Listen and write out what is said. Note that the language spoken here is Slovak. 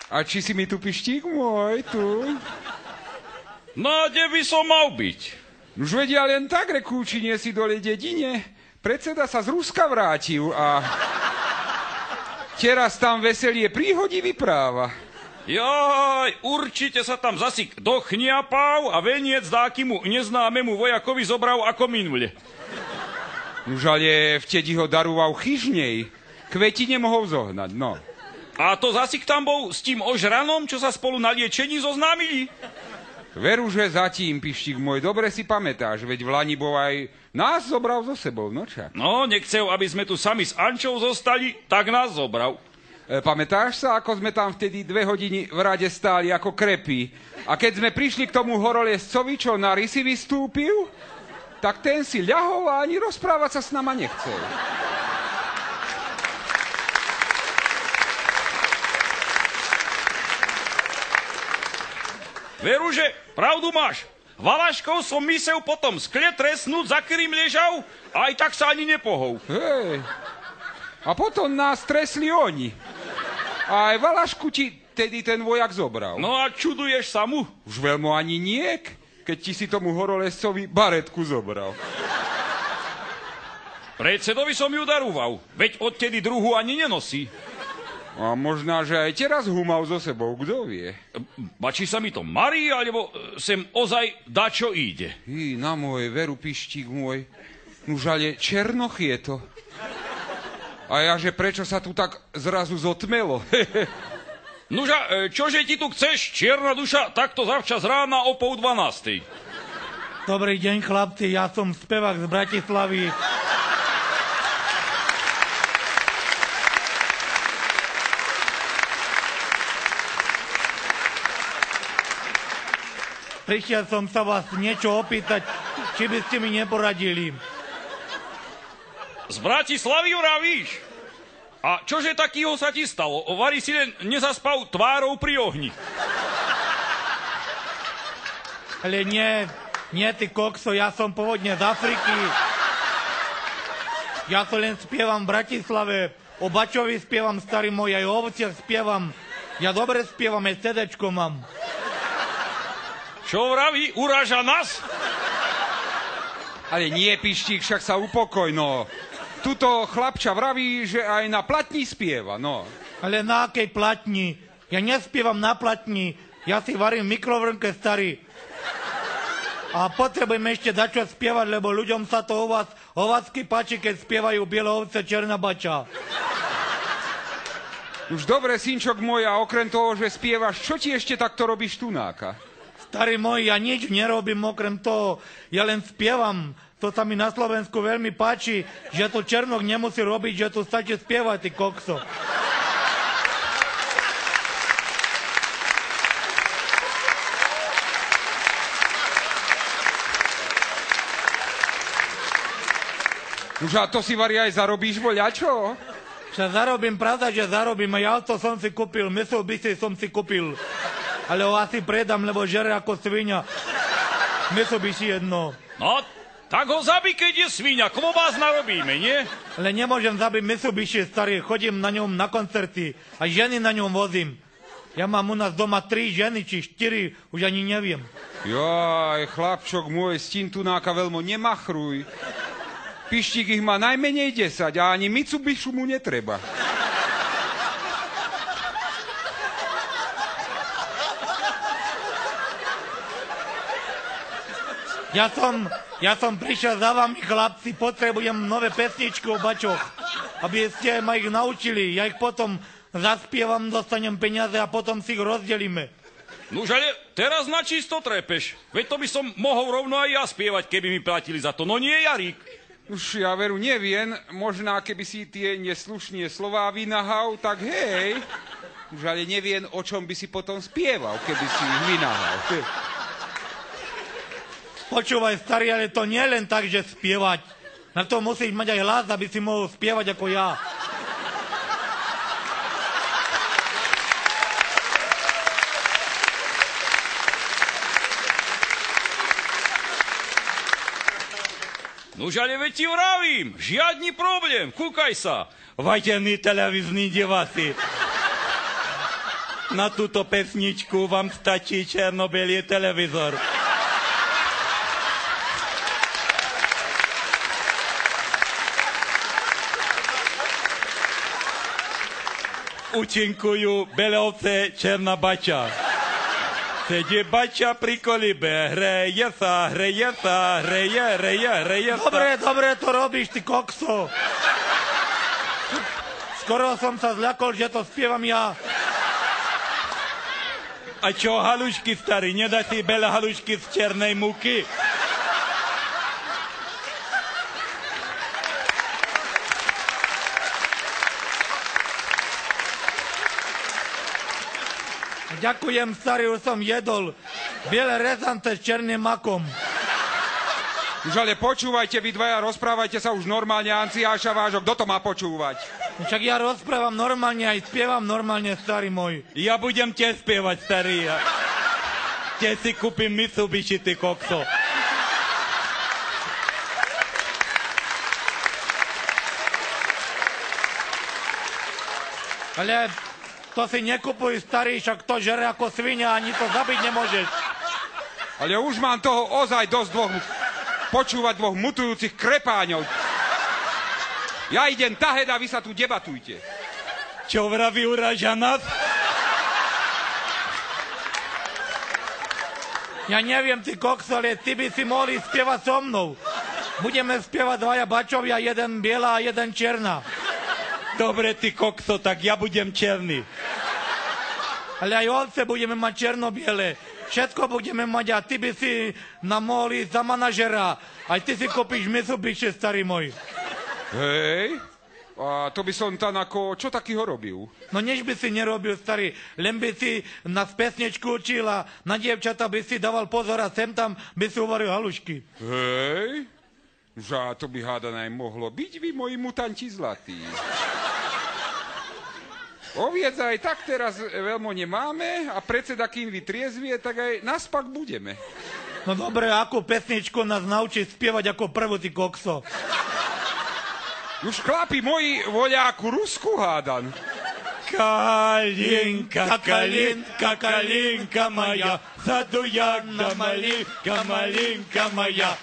A či si mi tu pištík môj, tu? No, kde by som mal byť? Už vedia len tak, reku, či nie si dole dedine. Predseda sa z Ruska vrátil a teraz tam veselie príhody vypráva. Jaj, určite sa tam zasi dochniapal a veniec dákimu neznámemu vojakovi zobral ako minule. Už ale vtedy ho daroval chyžnej. Kveti nemohol zohnať, no. A to zasi tam bol s tým ožranom, čo sa spolu na liečení zoznámili? Veru, že zatím, pištík môj, dobre si pamätáš, veď v Lani bol aj nás zobral so sebou, no čak. No, nechcel, aby sme tu sami s Ančou zostali, tak nás zobral. Pamätáš sa, ako sme tam vtedy 2 hodiny v rade stáli ako krepy? A keď sme prišli k tomu horolezcovi, čo na rysy vystúpil, tak ten si ľahol a ani rozprávať sa s nama nechcel. Veru, že pravdu máš. Valaškov som mysel potom skle trestnúť, za ktorým ležal, a aj tak sa ani nepohol. Hej. A potom nás tresli oni. A aj Valašku ti tedy ten vojak zobral. No a čuduješ sa mu? Už veľmi ani niek, keď ti si tomu horolezcovi baretku zobral. Predsedovi som ju darúval, veď odtedy druhú ani nenosí. A možná, že aj teraz ho mal so sebou, kto vie. Bačí sa mi to marí, alebo sem ozaj dačo ide. Na môj veru, pištík môj. Nuž ale černoch je to. A ja, že prečo sa tu tak zrazu zotmelo? Nuža, čože ti tu chceš, čierna duša, takto zavčas rána o 11:30? Dobrý deň, chlapci, ja som spevák z Bratislavy. Prišiel som sa vás niečo opýtať, či by ste mi neporadili. Z Bratislavy vravíš? A čože takýho sa ti stalo? Vari si len nezaspal tvárou pri ohni. Ale nie ty kokso, ja som pôvodne z Afriky. Ja to len spievam v Bratislave. O Bačovi spievam, starý môj, aj o ovociach spievam. Ja dobre spievam, aj CD-čko mám. Čo vraví? Uráža nás? Ale nie, pištík, však sa upokoj, no. Tuto chlapča vraví, že aj na platni spieva, no. Ale na akej platni? Ja nespievam na platni. Ja si varím v mikrovlnke, starý. A potrebujem ešte dačo spievať, lebo ľuďom sa to ovácky páči, keď spievajú biele ovce, černá bača. Už dobre, synčok môj, a okrem toho, že spievaš, čo ti ešte takto robíš tunáka? Starý môj, ja nič nerobím okrem toho, ja len spievam. To sa mi na Slovensku veľmi páči, že to Černok nemusí robiť, že tu stačí spievať, ty kokso. Už a to si vari aj zarobíš, voľačo? Čo zarobím, pravda, že zarobím. Aj auto som si kúpil, Mitsubishi som si kúpil. Ale ho asi predám, lebo žere ako svinia. Mitsubishi jedno. No, tak ho zabij, keď je svinia. Klobás narobíme, nie? Ale nemôžem zabiť Mitsubishi, starý. Chodím na ňom na koncerty. A ženy na ňom vozím. Ja mám u nás doma 3 ženy, či 4, už ani neviem. Jaj, chlapčok môj, s tím tunáka veľmi nemachruj. Pištík ich má najmenej 10 a ani Mitsubishi mu netreba. Ja som prišiel za vami, chlapci, potrebujem nové pesničky o bačoch, aby ste ma ich naučili. Ja ich potom zaspievam, dostanem peniaze a potom si ich rozdelíme. Nuž, ale teraz na čisto trepeš. Veď to by som mohol rovno aj ja spievať, keby mi platili za to. No nie, Jarík. Už ja veru neviem, možná keby si tie neslušné slová vynahal, tak hej. Už ale neviem, o čom by si potom spieval, keby si ich vynahal. Počúvaj, starý, ale to nie len tak, že spievať. Na to musíš mať aj hlas, aby si mohol spievať ako ja. Nuž, ale veď ti vravím, žiadny problém, kúkaj sa. Vážení televízni diváci, Na túto pesničku vám stačí černo-bielý televízor. Účinkujú Belovce, Černá Bača. Sedí Bača pri kolibe, hreje sa, hreje. Dobre to robíš, ty kokso. Skoro som sa zľakol, že to spievam ja. A čo halušky, starý, nedá si veľa halušky z černej múky? Ďakujem, starý, už som jedol. Biele rezance s černým makom. Už ale počúvajte, vy dvaja, rozprávajte sa už normálne, Anciáša vášho, kto to má počúvať? Však ja rozprávam normálne, aj spievam normálne, starý môj. Ja budem tiež spievať, starý. Tiež si kúpim Mitsubishi, ty kokso. Ale to si nekupuj, starý, však to žere ako svinia, ani to zabiť nemôžeš. Ale už mám toho ozaj dosť počúvať dvoch mutujúcich krepáňov. Ja idem tahed a vy sa tu debatujte. Čo vraví, uraža nás? Ja neviem, ty kokso, ale ty by si mohli spievať so mnou. Budeme spievať dvaja bačovia, jeden biela a jeden černá. Dobre, ty kokso, tak ja budem černý. Ale aj ovce budeme mať černo-biele. Všetko budeme mať a ty by si nám mohli ísť za manažera. Aj ty si kúpiš Mitsubishi, starý môj. Hej, a to by som tam ako, čo takýho robil? No nič by si nerobil, starý, len by si nás pesničku učil a na dievčata by si dával pozor a sem tam by si uvaril halušky. Hej, že to by hádané mohlo byť, vy moji mutanti zlatí. Oviec aj tak teraz veľmi nemáme a predseda, kým vytriezvie, tak aj naspak budeme. No dobre, akú pesničku nás naučí spievať ako prvú, ty kokso? Už chlapi moji voľáku Rusku hádan. Kalinka, kalinka, kalinka moja, zadu jak na malinka, malinka moja.